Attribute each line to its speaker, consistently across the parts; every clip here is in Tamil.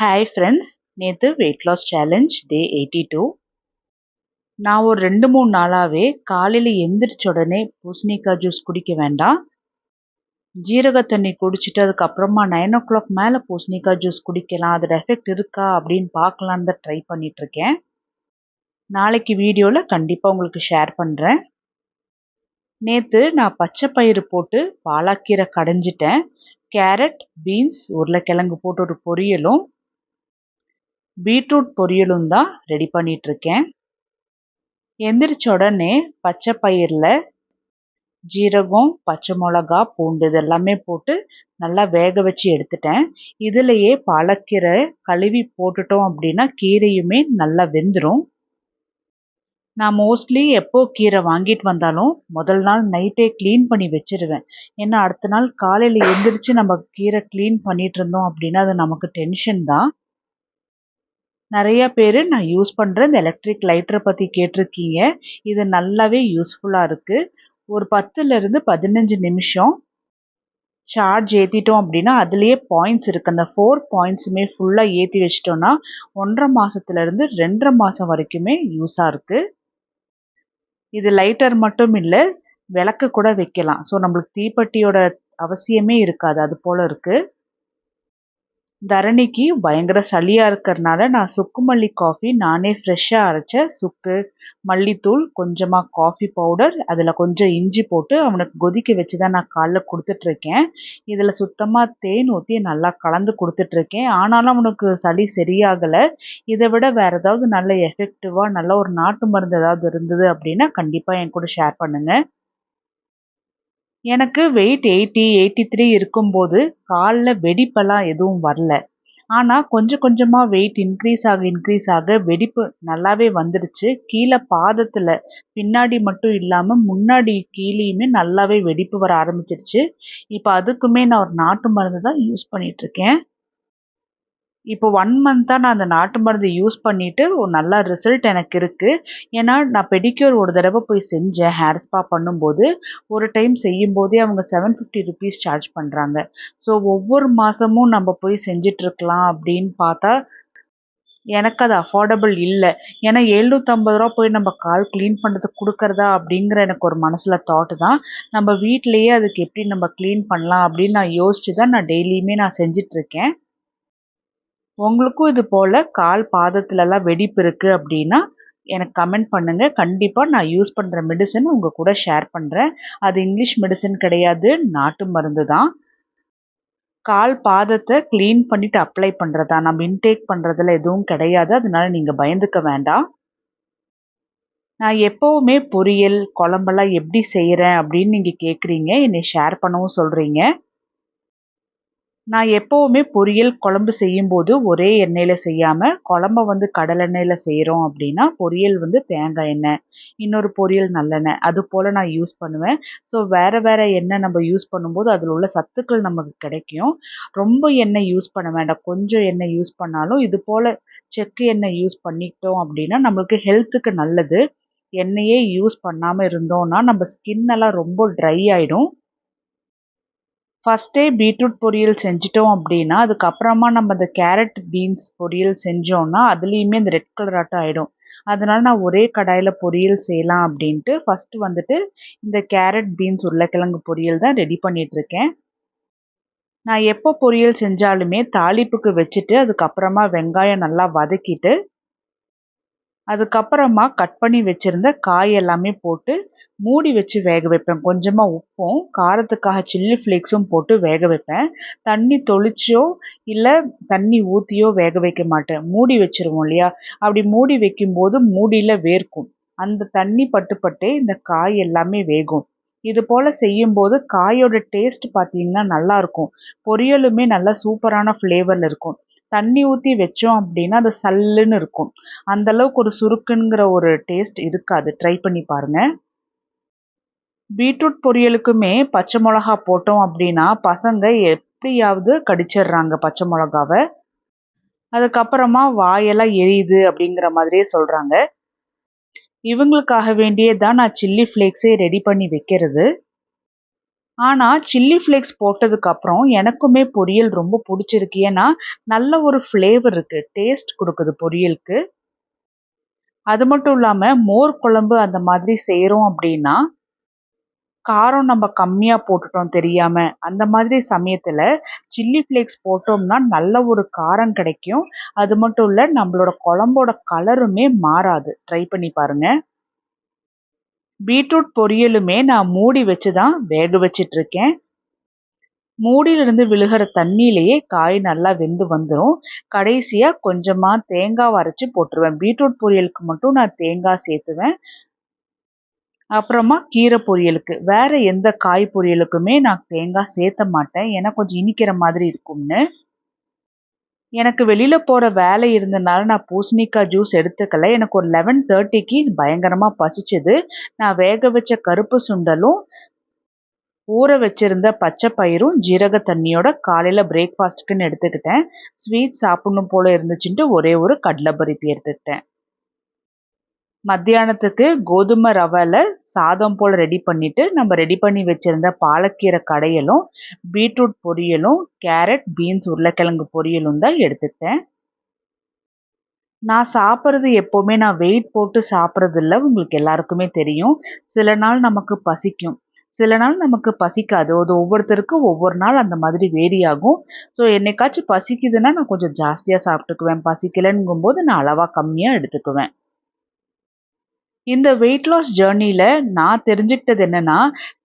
Speaker 1: ஹாய் ஃப்ரெண்ட்ஸ், நேற்று வெயிட் லாஸ் சேலஞ்ச் டே 82. நான் ஒரு 2-3 நாளாகவே காலையில் எந்திரிச்ச உடனே பூசணிக்காய் ஜூஸ் குடிக்க வேண்டாம், ஜீரக தண்ணி குடிச்சிட்டு அதுக்கப்புறமா 9 o'clock மேலே பூசணிக்காய் ஜூஸ் குடிக்கலாம், அதோட எஃபெக்ட் இருக்கா அப்படின்னு பார்க்கலான்னு தான் ட்ரை பண்ணிகிட்ருக்கேன். நாளைக்கு வீடியோவில் கண்டிப்பாக உங்களுக்கு ஷேர் பண்ணுறேன். நேற்று நான் பச்சை பயிறு போட்டு பாலாக்கீரை கடைஞ்சிட்டேன். கேரட், பீன்ஸ், உருளைக்கிழங்கு போட்டு ஒரு பொரியலும் பீட்ரூட் பொரியலும் தான் ரெடி பண்ணிகிட்ருக்கேன். எந்திரிச்ச உடனே பச்சை பயிரில் ஜீரகம், பச்சை மிளகா, பூண்டு இதெல்லாமே போட்டு நல்லா வேக வச்சு எடுத்துட்டேன். இதுலேயே பாலக்கீரை கழுவி போட்டுட்டோம் அப்படின்னா கீரையுமே நல்லா வெந்துடும். நான் மோஸ்ட்லி எப்போ கீரை வாங்கிட்டு வந்தாலும் முதல் நாள் நைட்டே க்ளீன் பண்ணி வச்சிருவேன். ஏன்னா அடுத்த நாள் காலையில் எந்திரிச்சு நம்ம கீரை க்ளீன் பண்ணிட்டு இருந்தோம் அப்படின்னா அது நமக்கு டென்ஷன் தான். நிறைய பேர் நான் யூஸ் பண்ணுற இந்த எலக்ட்ரிக் லைட்டரை பற்றி கேட்டிருக்கீங்க. இது நல்லாவே யூஸ்ஃபுல்லாக இருக்குது. ஒரு 10லேருந்து 15 நிமிஷம் சார்ஜ் ஏற்றிட்டோம் அப்படின்னா அதுலேயே பாயிண்ட்ஸ் இருக்குது. அந்த 4 பாயிண்ட்ஸுமே ஃபுல்லாக ஏற்றி வச்சிட்டோன்னா 1.5 மாதத்துலேருந்து 2.5 மாதம் வரைக்குமே யூஸாக இருக்குது. இது லைட்டர் மட்டும் இல்லை, விளக்கு கூட வைக்கலாம். ஸோ நம்மளுக்கு தீப்பெட்டியோட அவசியமே இருக்காது, அது போல் இருக்குது. தரணிக்கு பயங்கர சளியாக இருக்கிறதுனால நான் சுக்கு மல்லி காஃபி நானே ஃப்ரெஷ்ஷாக அரைச்ச சுக்கு, மல்லித்தூள், கொஞ்சமாக காஃபி பவுடர், அதில் கொஞ்சம் இஞ்சி போட்டு அவனுக்கு கொதிக்க வச்சு தான் நான் காலைல கொடுத்துட்ருக்கேன். இதில் சுத்தமாக தேன் ஊற்றி நல்லா கலந்து கொடுத்துட்ருக்கேன். ஆனாலும் அவனுக்கு சளி சரியாகலை. இதை விட வேறு ஏதாவது நல்ல எஃபெக்டிவாக நல்ல ஒரு நாட்டு மருந்து ஏதாவது இருந்தது அப்படின்னா கண்டிப்பாக என் கூட ஷேர் பண்ணுங்கள். எனக்கு வெயிட் 80, 83 இருக்கும்போது காலில் வெடிப்பெல்லாம் எதுவும் வரல. ஆனால் கொஞ்சம் கொஞ்சமாக வெயிட் இன்க்ரீஸ் ஆக வெடிப்பு நல்லாவே வந்துடுச்சு. கீழே பாதத்தில் பின்னாடி மட்டும் இல்லாமல் முன்னாடி கீழேயுமே நல்லாவே வெடிப்பு வர ஆரம்பிச்சிருச்சு. இப்போ அதுக்குமே நான் ஒரு நாட்டு மருந்து தான் யூஸ் பண்ணிகிட்ருக்கேன். இப்போ 1 மந்த்தாக நான் அந்த நாட்டு மருந்து யூஸ் பண்ணிவிட்டு ஒரு நல்ல ரிசல்ட் எனக்கு இருக்குது. ஏன்னா நான் பெடிக்யூர் ஒரு தடவை போய் செஞ்சேன். ஹேர் ஸ்பா பண்ணும்போது ஒரு டைம் செய்யும்போதே அவங்க 750 rupees சார்ஜ் பண்ணுறாங்க. ஸோ ஒவ்வொரு மாதமும் நம்ம போய் செஞ்சிட்ருக்கலாம் அப்படின்னு பார்த்தா எனக்கு அது அஃபோர்டபுள் இல்லை. ஏன்னா 750 ரூபா போய் நம்ம கால் க்ளீன் பண்ணுறதுக்கு கொடுக்குறதா அப்படிங்கிற எனக்கு ஒரு மனசில் தாட்டு தான். நம்ம வீட்டிலையே அதுக்கு எப்படி நம்ம க்ளீன் பண்ணலாம் அப்படின்னு நான் யோசிச்சு தான் நான் டெய்லியுமே நான் செஞ்சிட்ருக்கேன். உங்களுக்கும் இது போல் கால் பாதத்துலலாம் வெடிப்பு இருக்குது அப்படின்னா எனக்கு கமெண்ட் பண்ணுங்கள். கண்டிப்பாக நான் யூஸ் பண்ணுற மெடிசன் உங்கள் கூட ஷேர் பண்ணுறேன். அது இங்கிலீஷ் மெடிசன் கிடையாது, நாட்டு மருந்து தான். கால் பாதத்தை க்ளீன் பண்ணிவிட்டு அப்ளை பண்ணுறதா, நம்ம இன்டேக் பண்ணுறதுல எதுவும் கிடையாது. அதனால நீங்கள் பயந்துக்க வேண்டாம். நான் எப்போவுமே பொரியல், குழம்பெல்லாம் எப்படி செய்கிறேன் அப்படின்னு நீங்கள் கேட்குறீங்க, என்னை ஷேர் பண்ணவும் சொல்கிறீங்க. நான் எப்போவுமே பொரியல், குழம்பு செய்யும்போது ஒரே எண்ணெயில் செய்யாமல் குழம்ப கடலெண்ணெயில் செய்கிறோம் அப்படின்னா பொரியல் தேங்காய் எண்ணெய், இன்னொரு பொரியல் நல்லெண்ணெய், அது போல் நான் யூஸ் பண்ணுவேன். ஸோ வேறு எண்ணெய் நம்ம யூஸ் பண்ணும்போது அதில் உள்ள சத்துக்கள் நமக்கு கிடைக்கும். ரொம்ப எண்ணெய் யூஸ் பண்ண வேண்டாம், கொஞ்சம் எண்ணெய் யூஸ் பண்ணாலும் இது போல் செக்கு எண்ணெய் யூஸ் பண்ணிக்கிட்டோம் அப்படின்னா நம்மளுக்கு ஹெல்த்துக்கு நல்லது. எண்ணெயே யூஸ் பண்ணாமல் இருந்தோம்னா நம்ம ஸ்கின்னெல்லாம் ரொம்ப ட்ரை ஆகிடும். ஃபஸ்ட்டே பீட்ரூட் பொரியல் செஞ்சிட்டோம் அப்படின்னா அதுக்கப்புறமா நம்ம இந்த கேரட், பீன்ஸ் பொரியல் செஞ்சோன்னா அதுலேயுமே இந்த ரெட் கலராட்டம் ஆகிடும். அதனால நான் ஒரே கடாயில் பொரியல் செய்யலாம் அப்படின்ட்டு ஃபஸ்ட்டு இந்த கேரட், பீன்ஸ், உருளைக்கிழங்கு பொரியல் தான் ரெடி பண்ணிகிட்ருக்கேன். நான் எப்போ பொரியல் செஞ்சாலுமே தாளிப்புக்கு வச்சுட்டு அதுக்கப்புறமா வெங்காயம் நல்லா வதக்கிட்டு அதுக்கப்புறமா கட் பண்ணி வச்சுருந்த காய் எல்லாமே போட்டு மூடி வச்சு வேக வைப்பேன். கொஞ்சமாக உப்பும் காரத்துக்காக சில்லி ஃப்ளேக்ஸும் போட்டு வேக வைப்பேன். தண்ணி தொளிச்சோ இல்லை தண்ணி ஊற்றியோ வேக வைக்க மாட்டேன். மூடி வச்சுருவோம் இல்லையா, அப்படி மூடி வைக்கும்போது மூடியில் வேர்க்கும். அந்த தண்ணி பட்டு இந்த காய் எல்லாமே வேகும். இது போல் செய்யும்போது காயோட டேஸ்ட் பார்த்தீங்கன்னா நல்லாயிருக்கும். பொரியலுமே நல்லா சூப்பரான ஃப்ளேவரில் இருக்கும். தண்ணி ஊற்றி வச்சோம் அப்படின்னா அது சல்லுன்னு இருக்கும். அந்தளவுக்கு ஒரு சுருக்குங்கிற ஒரு டேஸ்ட் இருக்காது. ட்ரை பண்ணி பாருங்கள். பீட்ரூட் பொரியலுக்குமே பச்சை மிளகா போட்டோம் அப்படின்னா பசங்க எப்படியாவது கடிச்சிடுறாங்க பச்சை மிளகாவை. அதுக்கப்புறமா வாயெல்லாம் எரியுது அப்படிங்கிற மாதிரியே சொல்கிறாங்க. இவங்களுக்காக வேண்டியே தான் நான் சில்லி ஃப்ளேக்ஸே ரெடி பண்ணி வைக்கிறது. ஆனா சில்லி ஃப்ளேக்ஸ் போட்டதுக்கப்புறம் எனக்குமே பொரியல் ரொம்ப புடிச்சிருக்கு. ஏன்னா, நல்ல ஒரு ஃப்ளேவர் இருக்கு. டேஸ்ட் குடுக்குது பொரியலுக்கு. அது மட்டும் இல்லாம மோர் குழம்பு அந்த மாதிரி செய்றோம் அப்டின்னா, காரம் நம்ம கம்மியா போட்டுட்டோம் தெரியாம. அந்த மாதிரி சமயத்துல சில்லி ஃப்ளேக்ஸ் போட்டோம்னா நல்ல ஒரு காரம் கிடைக்கும். அது மட்டும் இல்ல நம்மளோட குழம்போட கலருமே மாறாது. ட்ரை பண்ணி பாருங்க. பீட்ரூட் பொரியலுமே நான் மூடி வச்சு தான் வேக வச்சுட்டுருக்கேன். மூடியிலிருந்து விழுகிற தண்ணியிலேயே காய் நல்லா வெந்து வந்துரும். கடைசியா கொஞ்சமா தேங்காவ அரைச்சு போட்டுருவேன். பீட்ரூட் பொரியலுக்கு மட்டும் நான் தேங்காய் சேர்த்துவேன். அப்புறமா கீரை பொரியலுக்கு. வேற எந்த காய் பொரியலுக்குமே நான் தேங்காய் சேர்த்த மாட்டேன். ஏன்னா கொஞ்சம் இனிக்கிற மாதிரி இருக்கும்னு. எனக்கு வெளியில போற வேலை இருந்தனால நான் பூசணிக்காய் ஜூஸ் எடுத்துக்கல. எனக்கு ஒரு 11:30க்கு பயங்கரமா பசிச்சது. நான் வேக வச்ச கருப்பு சுண்டலும், ஊற வச்சிருந்த பச்சை பயிரும், ஜீரக தண்ணியோட காலையில பிரேக்ஃபாஸ்ட்டுக்குன்னு எடுத்துக்கிட்டேன். ஸ்வீட் சாப்பிடணும் போல இருந்துச்சுன்ட்டு ஒரே ஒரு கடலை பருப்பி எடுத்துக்கிட்டேன். மத்தியானத்துக்கு கோதுமை ரவைல சாதம் போல ரெடி பண்ணிட்டு, நம்ம ரெடி பண்ணி வச்சிருந்த பாலக்கீரை கடையலும், பீட்ரூட் பொரியலும், கேரட், பீன்ஸ், உருளைக்கிழங்கு பொரியலும் தான் எடுத்துக்கிட்டேன். நான் சாப்பிடுறது எப்பவுமே நான் வெயிட் போட்டு சாப்பிடுறதில்ல. உங்களுக்கு எல்லாருக்குமே தெரியும். சில நாள் நமக்கு பசிக்கும். சில நாள் நமக்கு பசிக்காது. அது ஒவ்வொருத்தருக்கும் ஒவ்வொரு நாள் அந்த மாதிரி வேரி ஆகும். ஸோ என்னைக்காச்சும் பசிக்குதுன்னா நான் கொஞ்சம் ஜாஸ்தியா சாப்பிட்டுக்குவேன். பசிக்கலங்கும்போது நான் அளவா கம்மியா எடுத்துக்குவேன். இந்த வெயிட் லாஸ் ஜர்னில நான் தெரிஞ்சுக்கிட்டது என்னன்னா,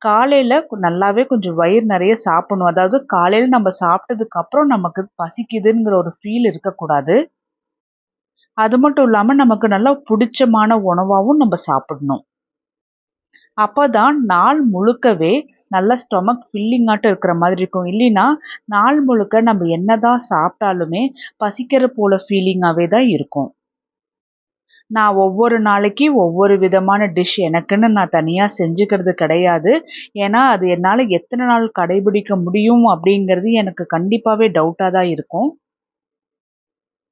Speaker 1: காலையில நல்லாவே கொஞ்சம் வயிறு நெறைய சாப்பிடணும். அதாவது காலையில நம்ம சாப்பிட்டதுக்கு அப்புறம் நமக்கு பசிக்குதுங்கிற ஒரு ஃபீல் இருக்கக்கூடாது. அது மட்டும் இல்லாம நமக்கு நல்லா புடிச்சமான உணவாவும் நம்ம சாப்பிடணும். அப்பதான் நாள் முழுக்கவே நல்ல ஸ்டொமக் ஃபில்லிங்காட்டம் இருக்கிற மாதிரி இருக்கும். இல்லைன்னா, நாள் முழுக்க நம்ம என்னதான் சாப்பிட்டாலுமே பசிக்கிற போல ஃபீலிங்காவே தான் இருக்கும். நான் ஒவ்வொரு நாளைக்கு ஒவ்வொரு விதமான டிஷ் எனக்குன்னு நான் தனியா செஞ்சுக்கிறது கிடையாது. ஏன்னா, அது என்னால எத்தன நாள் கடைபிடிக்க முடியும் அப்படிங்கிறது எனக்கு கண்டிப்பாவே டவுட்டா தான் இருக்கும்.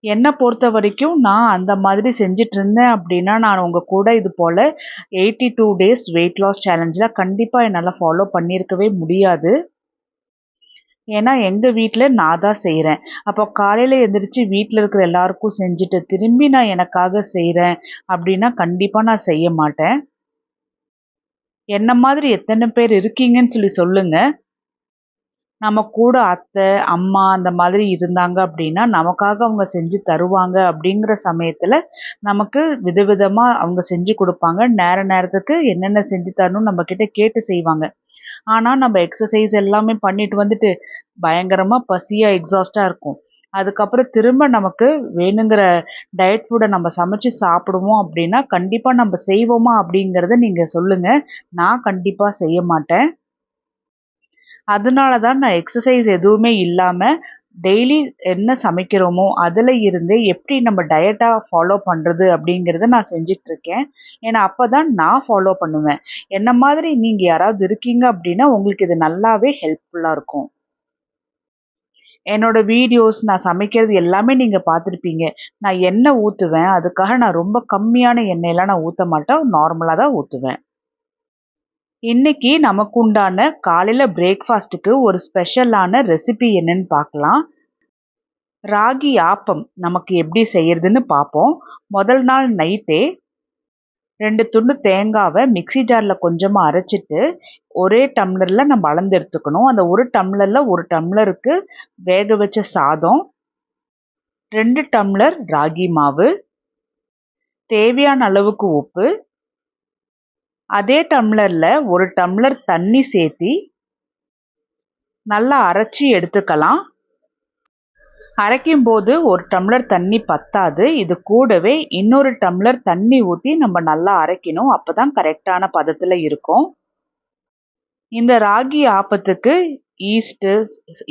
Speaker 1: என்ன பொறுத்தவரைக்கும் நான் அந்த மாதிரி செஞ்சுட்ருந்தேன் அப்படின்னா, நான் உங்க கூட இது போல 82 டேஸ் வெயிட் லாஸ் சேலஞ்சுல கண்டிப்பா என்னால ஃபாலோ பண்ணியிருக்கவே முடியாது. ஏன்னா, எங்க வீட்ல நான் தான் செய்றேன். அப்போ காலையில எந்திரிச்சு வீட்ல இருக்கிற எல்லாருக்கும் செஞ்சுட்டு, திரும்பி நான் எனக்காக செய்றேன் அப்படின்னா, கண்டிப்பா நான் செய்ய மாட்டேன். என்ன மாதிரி எத்தன பேர் இருக்கீங்கன்னு சொல்லி சொல்லுங்க. நம்ம கூட அத்தை, அம்மா அந்த மாதிரி இருந்தாங்க அப்படின்னா, நமக்காக அவங்க செஞ்சு தருவாங்க அப்படிங்கிற சமயத்துல, நமக்கு விதவிதமா அவங்க செஞ்சு குடுப்பாங்க. நேரத்துக்கு என்னென்ன செஞ்சு தரணும்னு நம்மகிட்ட கேட்டு செய்வாங்க. ஆனா, நம்ம எக்ஸர்சைஸ் எல்லாமே பண்ணிட்டு வந்துட்டு, பயங்கரமா பசியா எக்ஸாஸ்ட்டா இருக்கும். அதுக்கப்புறம் திரும்ப நமக்கு வேணுங்கிற டயட் ஃபுட்ட நம்ம சமைச்சு சாப்பிடுவோம் அப்படின்னா, கண்டிப்பா நம்ம செய்வோமா அப்படிங்கிறத நீங்க சொல்லுங்க. நான் கண்டிப்பா செய்ய மாட்டேன். அதனால தான் நான் எக்ஸர்சைஸ் எதுவுமே இல்லாம, டெய்லி என்ன சமைக்கிறோமோ, அதுல இருந்தே எப்படி நம்ம டயட்டா ஃபாலோ பண்றது அப்படிங்கிறத நான் செஞ்சுட்ருக்கேன். ஏன்னா, அப்பதான் நான் ஃபாலோ பண்ணுவேன். என்ன மாதிரி நீங்க யாராவது இருக்கீங்க அப்படின்னா, உங்களுக்கு இது நல்லாவே ஹெல்ப்ஃபுல்லா இருக்கும். என்னோட வீடியோஸ், நான் சமைக்கிறது எல்லாமே நீங்க பார்த்துருப்பீங்க. நான் எண்ணெய் ஊத்துவேன். அதுக்காக நான் ரொம்ப கம்மியான எண்ணெயெல்லாம் நான் ஊத்த மாட்டேன். நார்மலா தான் ஊத்துவேன். இன்னைக்கு நமக்கு உண்டான காலையில பிரேக்ஃபாஸ்ட்டுக்கு ஒரு ஸ்பெஷலான ரெசிபி என்னன்னு பார்க்கலாம். ராகி ஆப்பம் நமக்கு எப்படி செய்யறதுன்னு பார்ப்போம். முதல் நாள் நைட்டே 2 துண்டு தேங்காவ மிக்ஸி ஜார்ல கொஞ்சமா அரைச்சுட்டு, ஒரே டம்ளர்ல நம்ம அளந்து எடுத்துக்கணும். அந்த 1 டம்ளர்ல 1 டம்ளருக்கு வேக வச்ச சாதம், 2 டம்ளர் ராகி மாவு, தேவையான அளவுக்கு உப்பு, அதே டம்ளர்ல 1 டம்ளர் தண்ணி சேர்த்தி நல்லா அரைச்சு எடுத்துக்கலாம். அரைக்கும்போது 1 டம்ளர் தண்ணி பத்தாது. இது கூடவே இன்னொரு டம்ளர் தண்ணி ஊத்தி நம்ம நல்லா அரைக்கணும். அப்பதான் கரெக்ட்டான பதத்துல இருக்கும். இந்த ராகி ஆப்பத்துக்கு ஈஸ்ட்டு,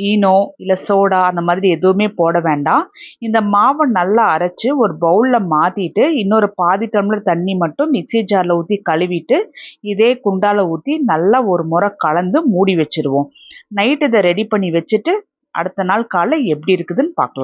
Speaker 1: ஈனோ இல்ல சோடா அந்த மாதிரி எதுவுமே போட வேண்டாம். இந்த மாவ நல்லா அரைச்சு ஒரு பவுல்ல மாத்திட்டு, இன்னொரு பாதி டம்ளர் தண்ணி மட்டும் மிக்ஸி ஜார்ல ஊத்தி கழுவிட்டு, இதே குண்டால ஊத்தி நல்லா ஒரு முறை கலந்து மூடி வச்சுருவோம். நைட் இத ரெடி பண்ணி வச்சுட்டு, அடுத்த நாள் காலைல எப்படி இருக்குதுன்னு பார்க்கலாம்.